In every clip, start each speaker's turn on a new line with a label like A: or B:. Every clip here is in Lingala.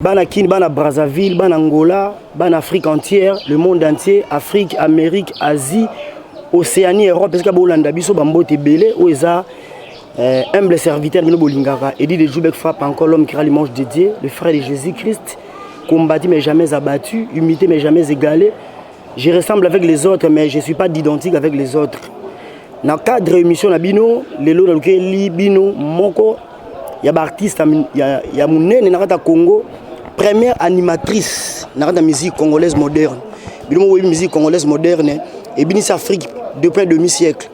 A: Bana Kin, Bana Brazzaville, Bana Angola, Bana Afrique entière, le monde entier, Afrique, Amérique, Asie, Océanie, Europe, parce que Bolanda biso bambote belé ou eza humble serviteur de Bolingara. Eddie de Djoubek frappe encore l'homme qui a l'image de Dieu, le frère de Jésus-Christ, combattu mais jamais abattu, humilité mais jamais égalé. Je ressemble avec les autres mais je ne suis pas identique avec les autres. Dans le cadre de l'émission Nabino, les lots dans lequel Bino Moko, il y a des artistes, il y a Mounene Narata Congo. Première animatrice dans la musique congolaise moderne. La musique congolaise moderne et bien Afrique depuis un demi-siècle.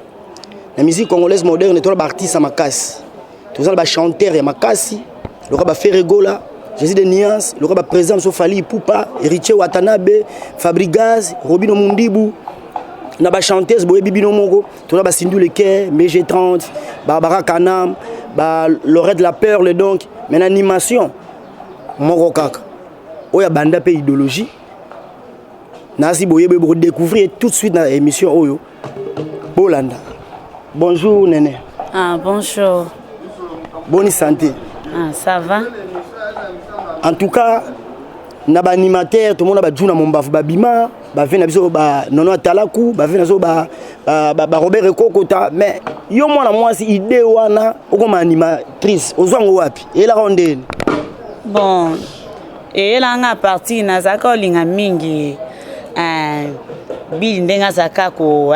A: La musique congolaise moderne est un artiste à Makassi. Tous les chanteurs à Makassi, le roi Ferregola, Jésus de Niance, le roi président Sofali Poupa, Héritier Watanabe, Fabrigaz, Robino Mundibu. Na ba chanteuse boye Bibino Mongo, tous les Sindou Leker, MG30, Barbara Kanam, Lorette La Perle donc, mais l'animation Moko Kaka. Oya banda pe idéologie. Nasi boye pour découvrir tout de suite dans l'émission Oyo. Bolanda. Bonjour Néné.
B: Ah bonjour.
A: Bonne santé.
B: Ah ça va.
A: En tout cas, na ba animateur tout le monde ba djuna mombafu ba bima, ba vena biso ba nono talaku, ba vena zo ba Robert Kokota, mais yo mwana mwasi idée wana okoma animatrice ozwango wapi? Ela rondeni.
B: Bon, et là on a parti na zaka linga mingi bili ndenga zaka ko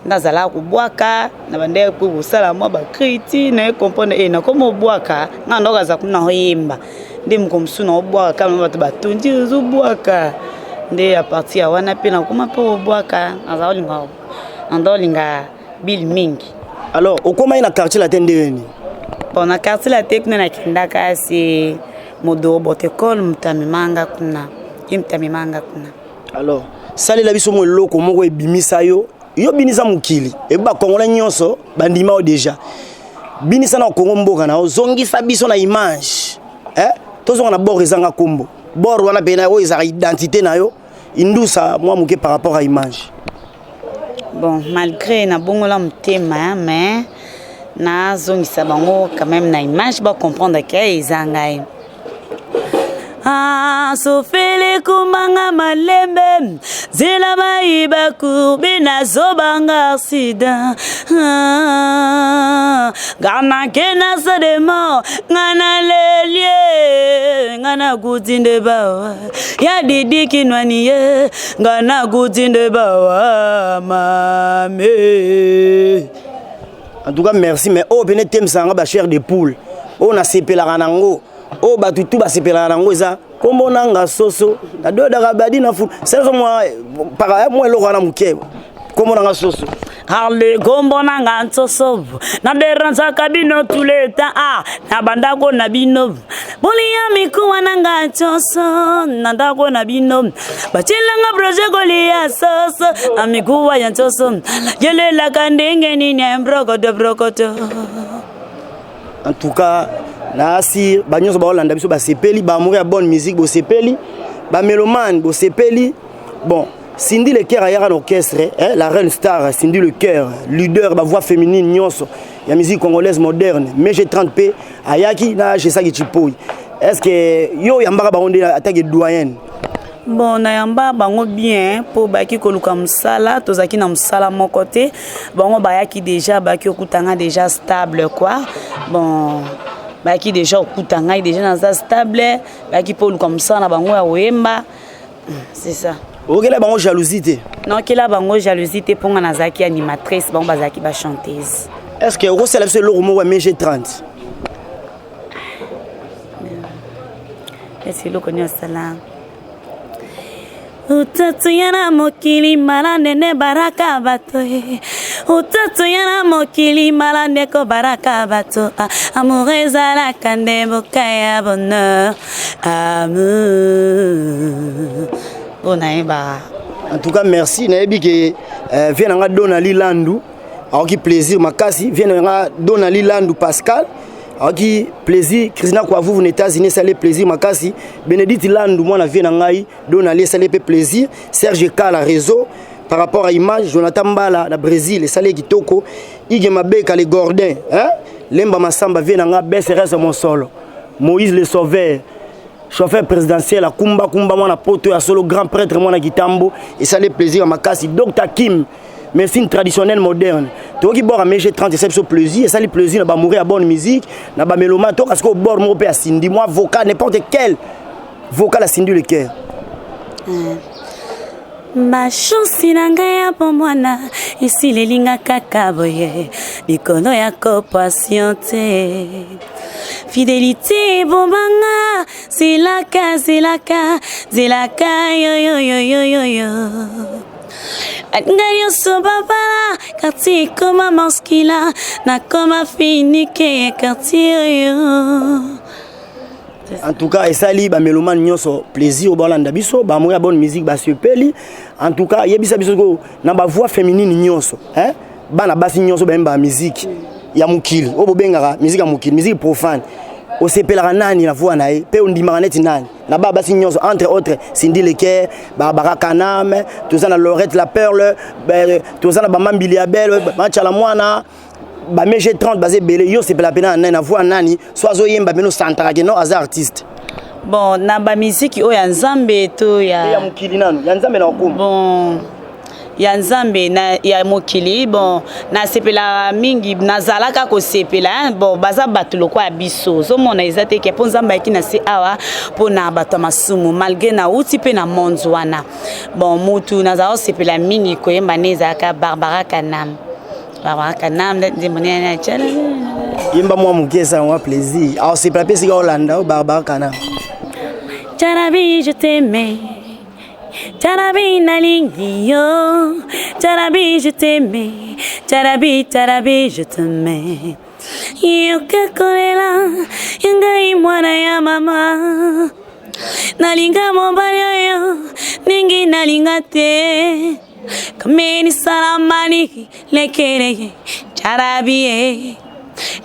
B: nazala ko bwaka na bande ko sala mo ba kriti na comprendre na komo bwaka na ndoka za kuna hoyimba ndi mkomsu na bwaka kama batu batundi zo bwaka ndi a partir ya wana pe na koma po bwaka nazala linga ndo linga bili mingi.
A: Alors okoma ina quartier la tendeni.
B: Bon na quartier la tekno na kindaka si modo botekol mtamimanga kuna imtamimanga kuna.
A: Alors sali la biso mo loko moko ebimisa yo binisa mukili e ba kongola nyonso bandima o déjà binisa na kongo mboka na ozongisa biso na image tozonga na bord ezanga kombo bord wana pena o ezaka identité na yo indusa moi muke par rapport à image.
B: Bon malgré na bongola mtema mais na zongisa bango quand même na image ba comprendre que ezanga sofele kumanga malembe zela maiba kubina zobanga sida gana kena sademo ngana lelie ngana gutinde bawa ya didi kinwani ye ngana gutinde bawa mame.
A: En tout cas merci mais oh bene tem sanga ba chair de poule on a sepela ranango oh batutu ba sepela ranango za kombo nanga soso na do da rabadi na fu c'est moi par moi lo kana muke kombo nanga soso
B: harle kombo nanga soso na deranza kabino tous les temps na bandako na bino bolia mikuwa nanga soso na ndako na bino bachilanga projet golia soso amikuwa ya soso yele la kandenge ni nyembrogo de brokoto.
A: En tout cas nasi banyoso ba Holanda biso ba sepeli ba amour ya bonne musique bo sepeli ba mélomane bo sepeli. Bon Cindy Le Cœur à l'orchestre la reine star Cindy Le Cœur leader ba voix féminine nyonso ya musique congolaise moderne mais j'ai 30p ayaki na je saki chipoi. Est-ce que yo yambaka ba onde attaque doyenne?
B: Bon na yamba bango bien pour baki koluka msala tozaki na msala mon côté bango bayaki déjà baki okutanga déjà stable quoi. Bon baki déjà okutanga déjà na stable baki pour comme ça na bango ya wemba c'est ça.
A: OK là bango jalousie.
B: Non que là bango jalousie pour nga nazaki animatrice bango bazaki ba chanteuse.
A: Est-ce que vous célèbre le romo wa MG30?
B: C'est le connait salam. Utatu yana mokili malanene baraka bato utatu yana mokili malaneko baraka bato amour ezala kande bokaya bonheur amour onaeba.
A: En tout cas merci naebi ke vient nga Donali Landu aoki plaisir makasi vient nga Donali Landu Pascal aoki plaisir Christina kwa vous aux États-Unis ça les plaisir makasi Bénédicte Landu moi na vient ngai Donali ça les plaisir Serge Kala réseau par rapport à image Jonathan Mbala na Brésil ça les kitoko Ige Mabeka les Gordin Lemba Masamba vient nga BSRS mon solo Moïse le Sauveur chauffeur présidentiel à Kumba mwana poto ya solo grand prêtre mwana Kitambo et ça les plaisir à Makasi Dr Kim médecine traditionnelle moderne to ki bora mege 30 c'est plaisir et ça les plaisir na ba mourir à bonne musique na ba mélomane to parce que bord mo pe asindi moi vocal n'importe quel vocal asindi le cœur.
C: Ma chance nanga ya pomwana ici les linga kakaboye bikono ya ko patiente fidélité bombanga zilaka yo Ngario sobaba kati koma maskila na koma finike kati yo.
A: En tout cas, et ça li ba mélomane nyonso plaisir au balanda biso ba moya bonne musique ba sepeli. En tout cas, yebisa biso ko na ba voix féminine nyonso, hein? Bana basi nyonso ba musique ya mukili. Obo bengaka musique ya mukili, musique profane. O sepela nani na voix nae, pe ondimaka neti nani. Na ba basi nyonso entre autres Cindy Leker, Barbara Kanam, tozana Laurette la Perle, tozana ba Mambili Abel, Machala Mwana. Ba mege 30 basé belé yo c'est la pena na voix nani soazo yemba beno santara ke no as artiste
B: bon na ba musique o ya nzambe to ya
A: mukili nanu ya nzambe na okumu
B: bon ya nzambe na ya mokili bon na sepela mingi nazalaka ko sepela bon baza batulo kwa biso zo mona ezate ke po nzamba ki na se awa po na bato masumu malgré na uti pe na monzo wana bon mutu nazao sepela mingi ko yemba neza ka Barbara Kanam
A: Yemba moi mukesa moi plaisir. Alors c'est pas si Hollanda ou Barbara Kanam.
C: Jarabi je t'aimais. Jarabi nalingi yo. Jarabi je t'aimais. Jarabi je t'aimais. Yo kakolela yangai mwana ya mama. Nalinga mobali yo ningi nalinga te. Kameni salamani lekereye jarabiye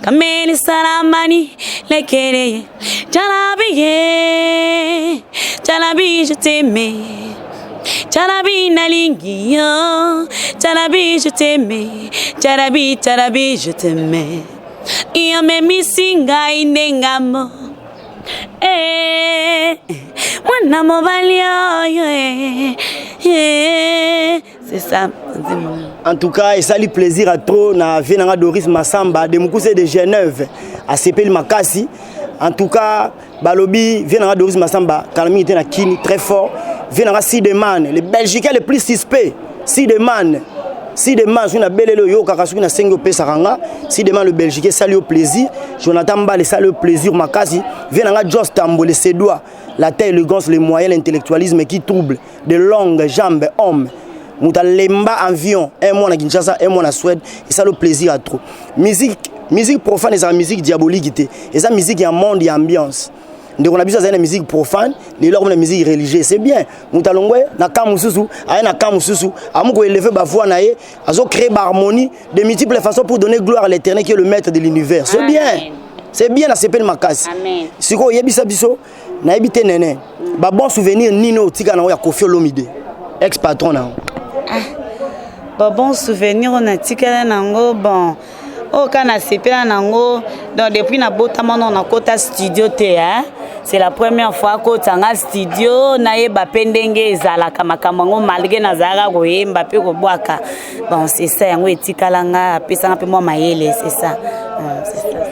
C: Kameni salamani lekereye jarabiye Jarabi je t'aimais Jarabi nalingi yo Jarabi je t'aimais Jarabi je t'aimais Iyo me misinga inengamo Mwana mobali yo c'est ça.
A: En tout cas, et ça lui plaisir à trop na Vienanga Doris Massamba de Mukuse de Genève à Sepeli Makasi. En tout cas, Balobi Vienanga Doris Massamba Kalami était na Kini très fort. Vienanga Sideman, les Belgicains les plus suspects. Sideman sur la belle yo kakasuki na sengo pesa ranga. Sideman le Belgique ça lui au plaisir. Jonathan Mbale ça le plaisir Makasi. Vienanga Jos Tambole ses doigts. La taille, le gance, les moyens, l'intellectualisme qui trouble. De longues jambes, hommes. Mouta lemba avion, un mois à Kinshasa, un mois à Suède, et ça le plaisir à trop. Musique profane, c'est la musique diabolique. Et ça, musique, il y a un monde, il y a ambiance. Donc on a besoin de la musique profane, les lors de la musique religieuse, c'est bien. Mouta longwe, na kamususu, aye na kamususu, amuko élever ba voix nae, azo créer ba harmonie de multiples façons pour donner gloire à l'Éternel qui est le maître de l'univers. C'est bien. C'est bien, ça s'appelle Makasi. Si vous avez biso, na ebité nene. Ba bon souvenir nino tika na ya Koffi Olomide, ex-patron na.
B: Bon souvenir on a tika nango bon. Oh kana sepela nango donc depuis na botama na kota studio te hein. C'est la première fois que tanga studio na yeba pendenge ezalaka makambo malgré na zara ko yemba pe ko bwaka. Bon c'est ça yango etikalanga pesa pe moi mayele c'est ça.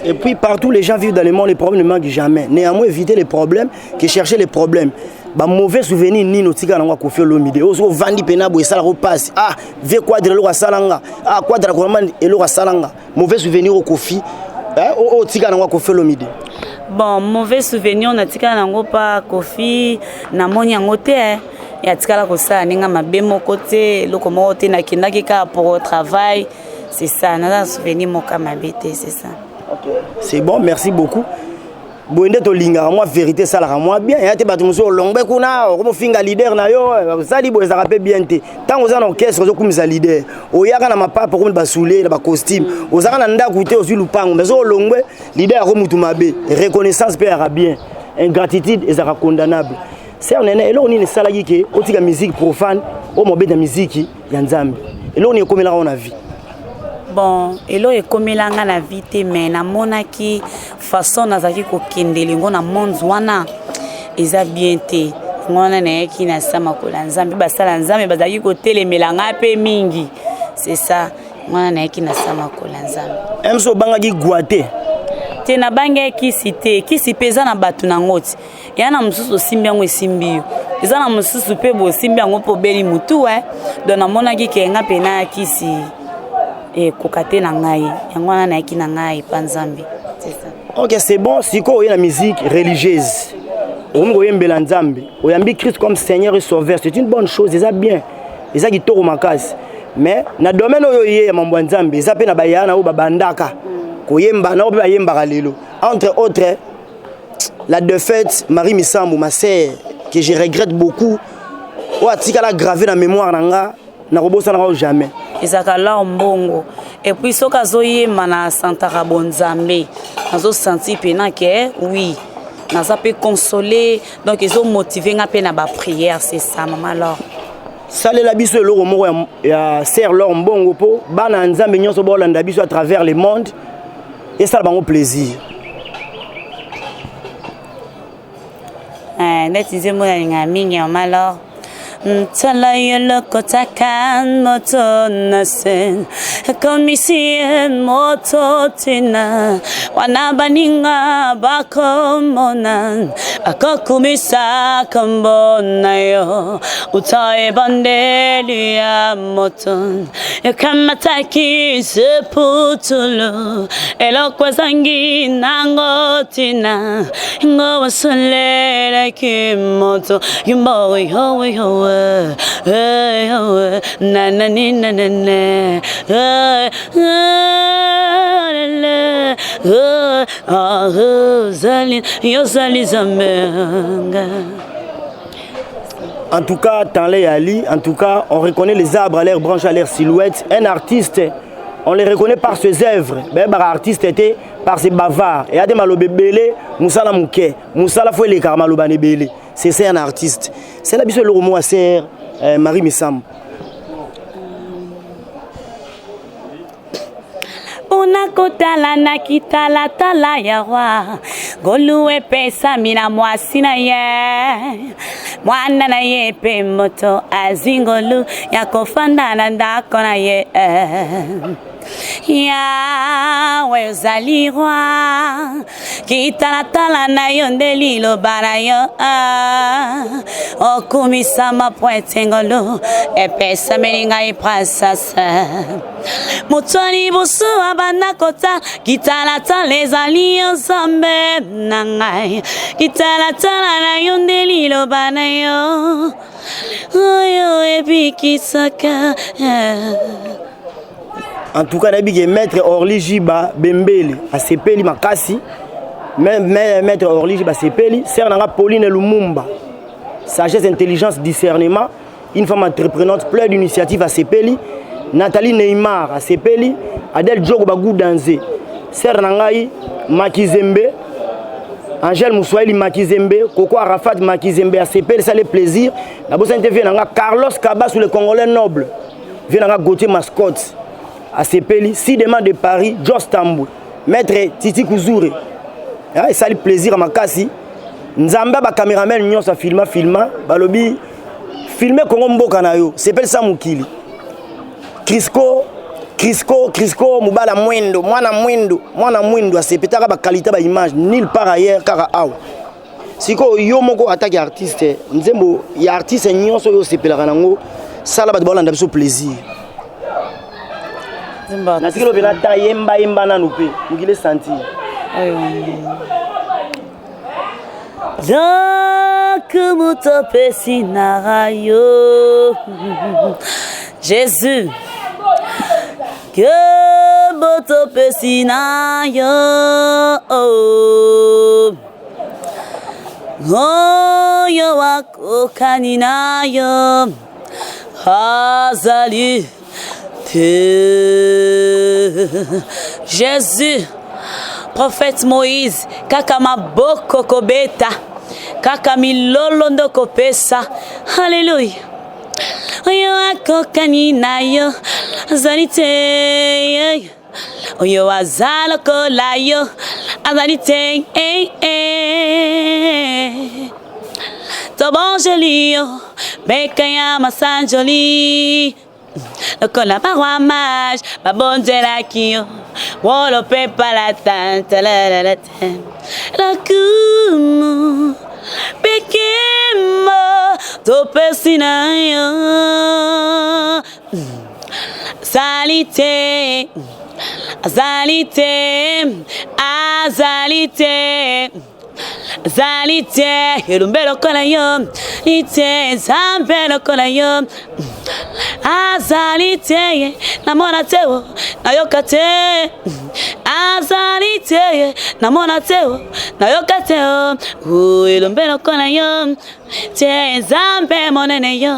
A: Et puis partout les gens vivent dans le monde, les problèmes ne manquent jamais. Néanmoins éviter les problèmes que chercher les problèmes. Ba mauvais souvenir ni no tika na Koffi Olomide. Ozo vandi pena bo esala ko passe. Ah, ve quadre lo salanga. Ah, quadre ko man elo salanga. Mauvais souvenir au Koffi. O tika na Koffi Olomide.
B: Bon, mauvais souvenir na tika na ngo pa Koffi na moni yango te. Ya tika la ko sa ninga mabe moko te, loko moko te na kindaki ka pour travail. C'est ça, na souvenir moka mabete, c'est ça.
A: OK. C'est bon, merci beaucoup. Boende to linga moi vérité ça la moi bien et te batumuso longbe kuna ko finga leader na yo sali bo ezaka pe bien te tant aux orchestre zo kumisa leader oyaka na mapapa ko basouler na ba costume ozaka na ndaku te ozu lupango mais zo longbe leader ko mutu mabe reconnaissance pe ara bien ingratitude ezaka condamnable c'est on est là on est sala yike otika musique profane o mobe de musique ya nzambe et là on est comme là on a vie.
B: Bon, elo ekomelanga na vite mais na monaki façon nazaki ko kendelingo na monde wana eza bien te ngona na yeki na sama kola nzambe basala nzambe bazaki kotelemela nga pe mingi c'est ça ngona na yeki na sama kola nzambe
A: emso bangaki guate
B: te na bange kisi te kisi peza na batu na ngoti ya na mususu simbi yango esimbi yo eza na mususu pe bo simbi yango po beli mutu donc namona ki kenga pena kisi kokate na ngai yango na yeki na ngai pa nzambe c'est ça.
A: Ok, c'est bon, si on a la musique religieuse, on a Nzambe, on a Christ comme Seigneur et Sauveur, c'est une bonne chose, c'est bien. C'est ça qui tourne ma case. Mais dans le domaine où il y a mon Nzambe, ça peut na ou babandaka, koyemba na oba yemba lelo. Entre autres, la défaite Marie Misambu, ma sœur, que je regrette beaucoup, ou atika la gravé dans la mémoire nanga, na robosa na jamais.
B: Ezakala mbongo et puis soka zoyema na Santa Rabonzambe nazo senti pena que oui naza peut consoler donc ils ont motivé nga pe na ba prière c'est ça maman alors
A: sale la biso loro moko ya sœur lor mbongo po bana nzambe nyonso bolanda biso à travers le monde et ça bango plaisir
B: netize mona linga mingi maman alors Tala yolo kotakan moto nasen komisien moto tina wanabaninga bakomonan akakumisa kambona yo utae bandeli ya moton yakamataki seputulu elokwazangi nangotina ngowasolele kimoto yumbo yo na na ni na na na
A: en tout cas, Tanley Ali, en tout cas, on reconnaît les arbres à leurs branches, à leurs silhouettes. Un artiste, on les reconnaît par ses œuvres. Ben, artiste était par ses bavards. Et à des malobébélés, Moussala Mouké, Moussala Foué Karmalobane Bélé. C'est un artiste. C'est la bise le romo à sœur Marie Missam.
B: Ona kotala na kitala tala yawa Goluwe pesa mina mwasina ye Mwana na ye pe moto azingolu Yakofanda na ndako na ye Yahweh uzali roi Kitala na yo ndelilo bara yo Okumisa mapointe ngolo Epesa meninga iprasasa Mutoni busu abana kota Kitala les alliés zambe nangai Kitala na yo ndelilo bara yo Oyo ebikisaka
A: En tout cas, maître Orly Jiba Bembele à Sepeli Makasi, maître Orly Jiba Sepeli, sœur Nanga Pauline Lumumba, sagesse, intelligence, discernement, une femme entreprenante, plein d'initiatives à Sepeli, Nathalie Neymar à Sepeli, Adèle Djogo Bagou Danze, sœur Nangaï Makizembe, Angèle Moussouaïli Makizembe, Coco Arafat Makizembe à Sepeli, ça les plaisirs. La bosse intervient Carlos Kaba sur les Congolais nobles, vient Gauthier Mascotte. À Sepeli, 6 demandes de Paris, Jos Tamboul, maître Titi Kouzoure. Et ça le plaisir à Makasi. Nzamba ba caméraman nyon sa filma balobi filmer Congo mboka na yo, Sepeli Samukili. Crisco mubala mwendo, mwana mwendo a sepetaka ba qualité ba image nulle part ailleurs kaka aw. Siko yo moko attaque artiste, nzembo ya artiste nyon so yo sepelaka nango, sala ba bolanda biso plaisir. Na sikilo bena ta yemba na nupe mukile sentir
B: Comme topé sinarayo Jésus que topé sinayo Oh yo wako kaninayo Azali Jésus, prophète Moïse, kaka maboko kobeta, kaka milolondo kopesa, alléluia. Oyo akokani na yo, azalite, oyo azaloko la yo, azalite,
C: to bon joli, bekaya masanjoli. Lokola paroi mage, ma bonne la kio, wolo pepa la tante, la kumu, bekemo, to persinayo, salite, azalite, azalite. Zalite, yelumbelo kola yo, ite, zambelo kola yo. Azalite, namona teo, nayoka te. Azalite, namona teo, nayoka teo. Yelumbelo kola yo, te, zambe monene yo.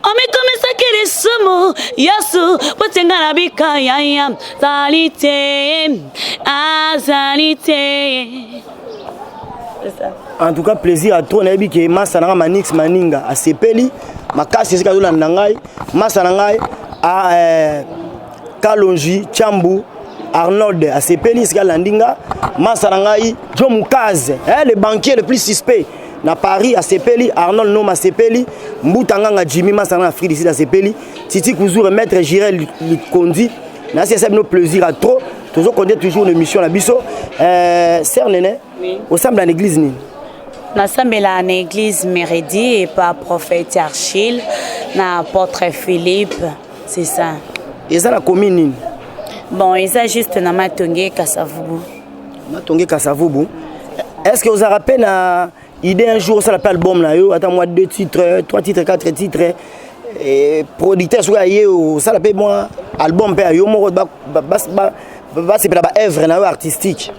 C: Omi começa aquele sumo, Yasu, potengana bika ya Zalite, azalite.
A: En tout cas, plaisir à toi, Nabi, que Massananga Manix Maninga à Sepeli, Makasi Sikadula Nangai, Massanangai à Kalonji, Chambu. Arnold à Sepeli, Landinga, Massanangai, John Mukaze, le banquier le plus suspect. Na Paris à Sepeli, Arnold Nom à Sepeli, Mboutanga Jimmy Massananga Afrique ici à Sepeli, Titi Kouzour, Maître Jirel Kondi. Merci, c'est nos plaisir à trop. Toujours qu'on dit toujours une mission à Bisso. Sœur Néné, au sein de l'église Nine.
B: Nous sommes dans l'église Méridi et par prophète Archil, dans l'apôtre Philippe, c'est ça.
A: Et ça la commune Nine.
B: Bon, il s'agit juste de Matongé Kassavubu.
A: Matongé Kassavubu. Est-ce que vous avez rappelé l'idée un jour, ça l'appelle album là, attends moi 2 titres, 3 titres, 4 titres, et producteur soit ça l'appelle moi album pe yo mo ba c'est pas œuvre na artistique.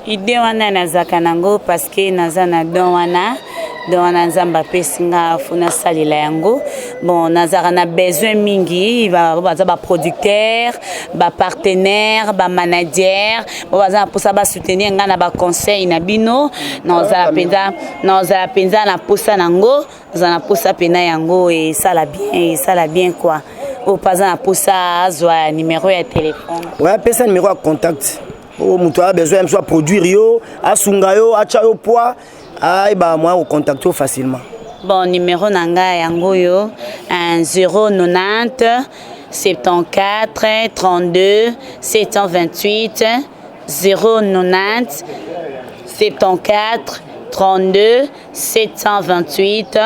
B: Idée wana nazaka nango parce que nazana don wana nzamba pesinga funa salila yango. Bon nazara na besoin mingi ba producteur, ba partenaire, ba manager, baza pour ça ba soutenir nga na ba conseil na bino, nazala penza na posa nango, nazana posa pena yango et ça la bien quoi. Au pas na posa azwa numéro ya téléphone.
A: Ouais, pesa numéro à contact. Oh, mutu a besoin soit produire yo, asunga yo, acha yo poids, ba moi au contacter facilement.
B: Bon numéro nanga yango yo 090 74 32 728 090 74 32 728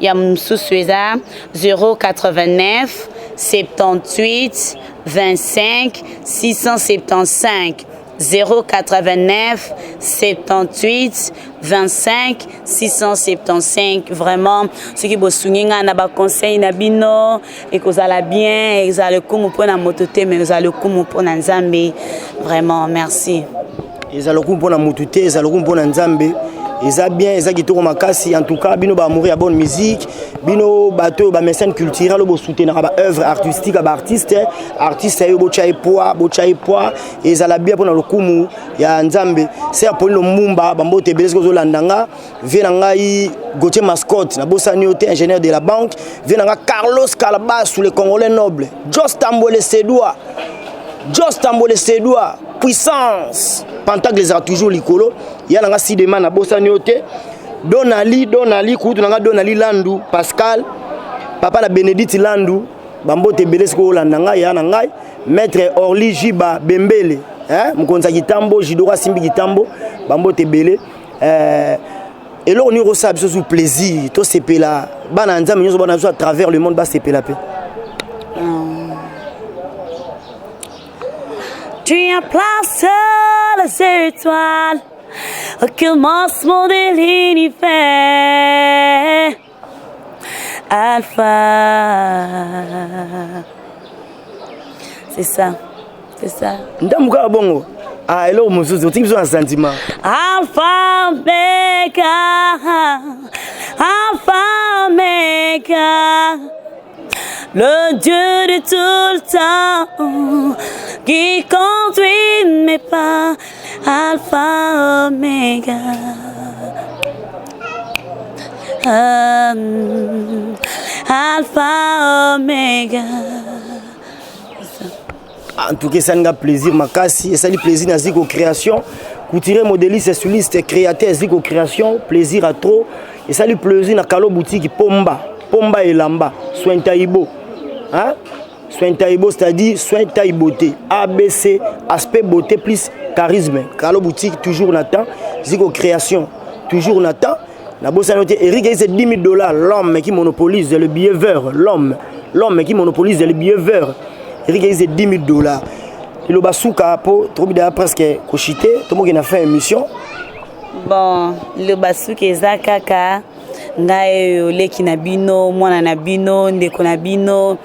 B: ya msusueza 089 78 25 675 089 78 25 675. Vraiment, ce qui bosunginga na ba conseil na bino et que ça la bien, et ça le coup pour na mototé, mais ça le coup pour na Nzambe. Vraiment, merci.
A: Et ça le coup pour na mototé, ça le coup pour na Nzambe. Et ça bien, et ça qui tourne makasi. En tout cas, bino ba mourir à bonne musique, bino bateau ba mécène culturel, bo soutenir ba œuvre artistique, ba artiste yo bo chai poa, et ça la bien pour le kumu ya Nzambe. C'est pour le mumba, bambo te beles ko landanga, venanga i Gauthier Mascotte, na bossa nioté ingénieur de la banque, venanga Carlos Calabas sous les Congolais nobles, Jos Tambole Sédoua, puissance. Pentacle les a toujours likolo. Il y a un sidéman à Bossaniote. Donali, Koutou Nanga Donali Landou, Pascal, Papa la Bénédicte Landou, Bambo Tebelesko Landanga, Yanangai, Maître Orly Jiba Bembele, Mkonza Gitambo, Jidora Simbi Gitambo, Bambo Tebele. Et là on y reçoit sous plaisir, tout c'est là. Bananza, mais nous à travers le monde, bas c'est la paix.
C: Tu as placé les étoiles au commencement de l'univers. Alpha. C'est ça.
A: Ndamuka bongo. Ah, hello, monsieur, tu as un sentiment.
C: Alpha, Omega. Alpha, Omega. Le Dieu de tout le temps qui conduit mes pas, Alpha Omega, Alpha Omega.
A: En tout cas, ça nous a plaisir, Makasi, et ça nous plaisir dans la création. couturier, modéliste, styliste, créateur, ziko création, plaisir à trop. Et ça lui plaisir dans Kalo boutique Pomba et Lamba, soin taïbo. Hein? Soin taïbo, c'est-à-dire soin taille beauté. ABC, aspect beauté plus charisme. Kalo boutique, toujours Nathan. Ziko création, toujours Nathan. La bosse a noté, Eric, c'est $10 000, l'homme qui monopolise le billet vert. L'homme qui monopolise le billet vert. Eric, c'est $10 000. Il a souka pour trouver presque cochité. Tout le monde a fait une émission.
B: Bon, le basuke eza kaka ngai oleki na bino mwana na bino ndeko na bino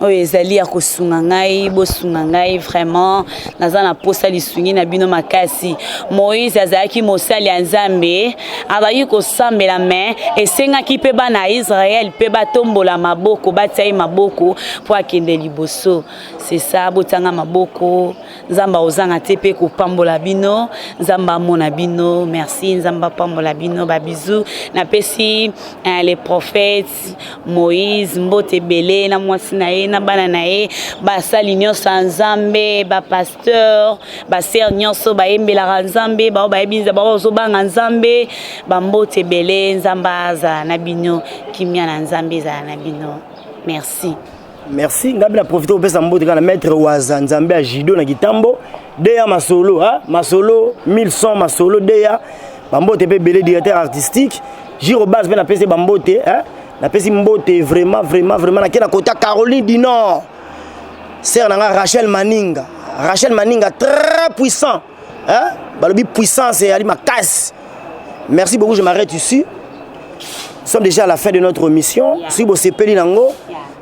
B: oyo ezali ya kosunga ngai bosunga ngai vraiment naza na posa lisungi na bino makasi. Moïse azalaki mosali ya Nzambe azalaki kosambela me esengaki mpe bana Israel mpe batombola maboko batia ye maboko po akende liboso. C'est ça, botanga maboko Nzamba ozanga te pe kopambola bino Nzamba mona bino. Merci Nzamba pambola bino ba bisous na pesi les prophètes Moïse mbote belé na mwasi na ye na bana na ye basali nyonso Nzambe ba pasteur ba sœur nyonso ba yembela Nzambe ba bayebinza ba ozobanga Nzambe ba mbote belé Nzamba za na bino kimia na Nzambe za na bino. Merci.
A: Merci. Ngabi na profiter pour mbote kana maître Waza Nzambe a Jido na Gitambo. Deya masolo, hein? Masolo 1100 masolo deya. Bambote pe belé directeur artistique. Giro base ben na pesi bambote, hein? Na pesi mbote vraiment na kena kota Caroline du Nord. Sœur nanga Rachel Maninga. Rachel Maninga très puissant, hein? Balobi puissance et ali makas. Merci beaucoup, je m'arrête ici. Nous sommes déjà à la fin de notre mission. Si vous sepeli nango,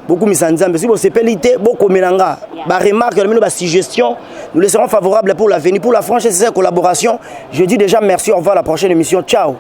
A: beaucoup misanzambe. Si vous sepeli te, beaucoup melanga. Ba remarque, ba suggestion, nous les serons favorables pour l'avenir, pour la franchise et collaboration. Je dis déjà merci, au revoir à la prochaine émission. Ciao.